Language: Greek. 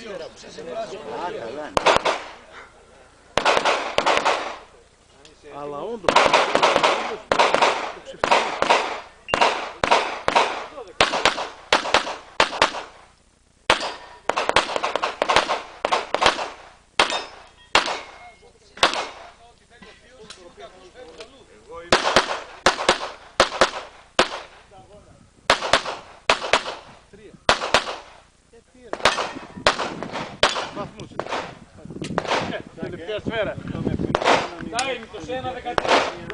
Καλά. Αλλά όντως το ξεφτύλι. Βαθμούς. Τελευταία σφαίρα. Time 21-13.